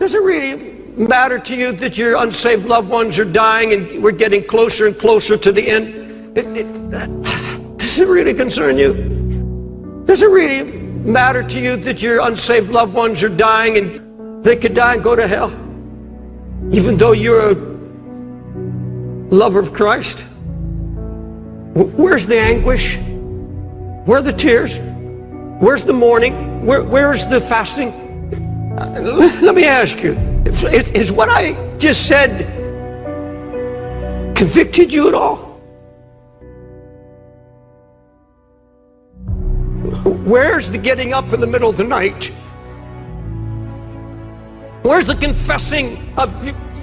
Does it really matter to you that your unsaved loved ones are dying and we're getting closer and closer to the end? Does it really concern you? Does it really matter to you that your unsaved loved ones are dying and they could die and go to hell? Even though you're a lover of Christ? Where's the anguish? Where are the tears? Where's the mourning? Where's the fasting? Let me ask you, is what I just said convicted you at all? Where's the getting up in the middle of the night? Where's the confessing of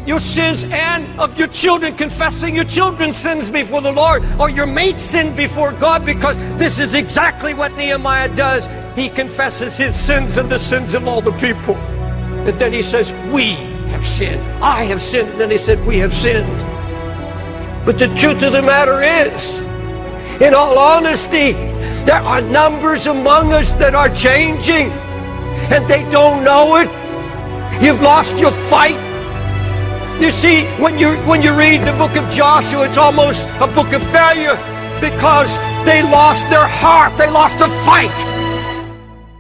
your sins and of your children, confessing your children's sins before the Lord, or your mate's sin before God? Because this is exactly what Nehemiah does. He confesses his sins and the sins of all the people. And then he says, we have sinned. I have sinned. And then he said, we have sinned. But the truth of the matter is, in all honesty, there are numbers among us that are changing, and they don't know it. You've lost your fight. You see, when you read the book of Joshua, it's almost a book of failure, because they lost their heart. They lost the fight.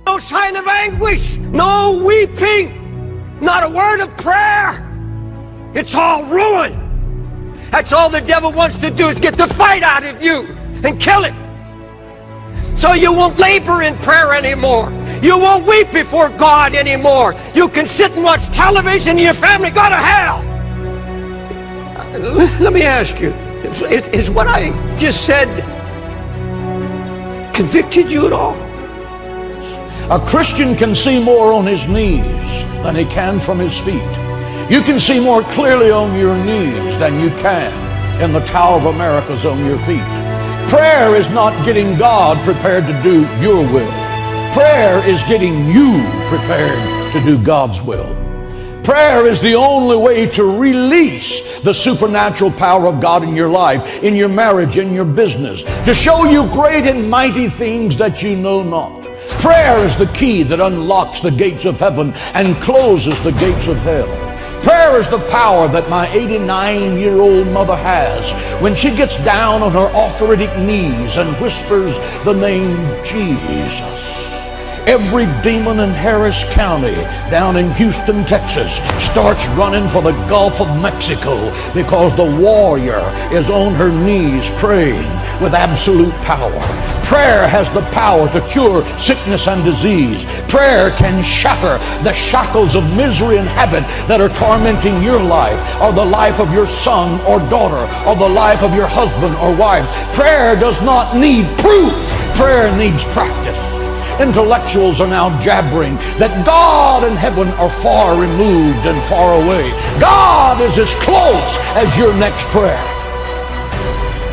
No sign of anguish, no weeping, not a word of prayer. It's all ruin. That's all the devil wants to do, is get the fight out of you and kill it. So you won't labor in prayer anymore. You won't weep before God anymore. You can sit and watch television and your family go to hell. Let me ask you, is what I just said convicted you at all? A Christian can see more on his knees than he can from his feet. You can see more clearly on your knees than you can in the Tower of America's on your feet. Prayer is not getting God prepared to do your will. Prayer is getting you prepared to do God's will. Prayer is the only way to release the supernatural power of God in your life, in your marriage, in your business, to show you great and mighty things that you know not. Prayer is the key that unlocks the gates of heaven and closes the gates of hell. Prayer is the power that my 89-year-old mother has when she gets down on her arthritic knees and whispers the name Jesus. Every demon in Harris County down in Houston, Texas starts running for the Gulf of Mexico because the warrior is on her knees praying with absolute power. Prayer has the power to cure sickness and disease. Prayer can shatter the shackles of misery and habit that are tormenting your life, or the life of your son or daughter, or the life of your husband or wife. Prayer does not need proof. Prayer needs practice. Intellectuals are now jabbering that God and heaven are far removed and far away. God is as close as your next prayer.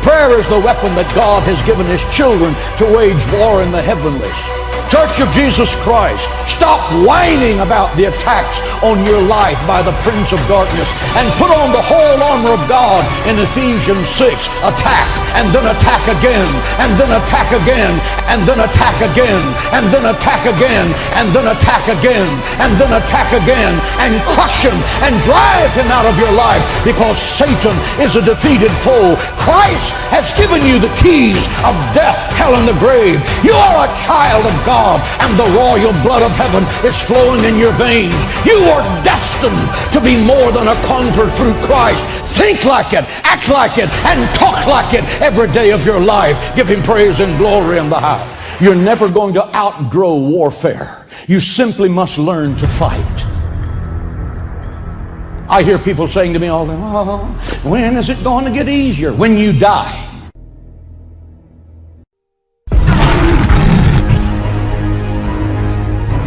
Prayer is the weapon that God has given his children to wage war in the heavenlies. Church of Jesus Christ, stop whining about the attacks on your life by the prince of darkness and put on the whole armor of God in Ephesians 6. Attack, and then attack again, and then attack again, and then attack again, and then attack again, and then attack again, and then attack again, and crush him and drive him out of your life, because Satan is a defeated foe. Christ has given you the keys of death, hell, and the grave. You are a child of God, and the royal blood of heaven is flowing in your veins. You are destined to be more than a conqueror through Christ. Think like it, act like it, and talk like it every day of your life. Give him praise and glory in the house. You're never going to outgrow warfare. You simply must learn to fight. I hear people saying to me all the time, oh, when is it going to get easier? When you die.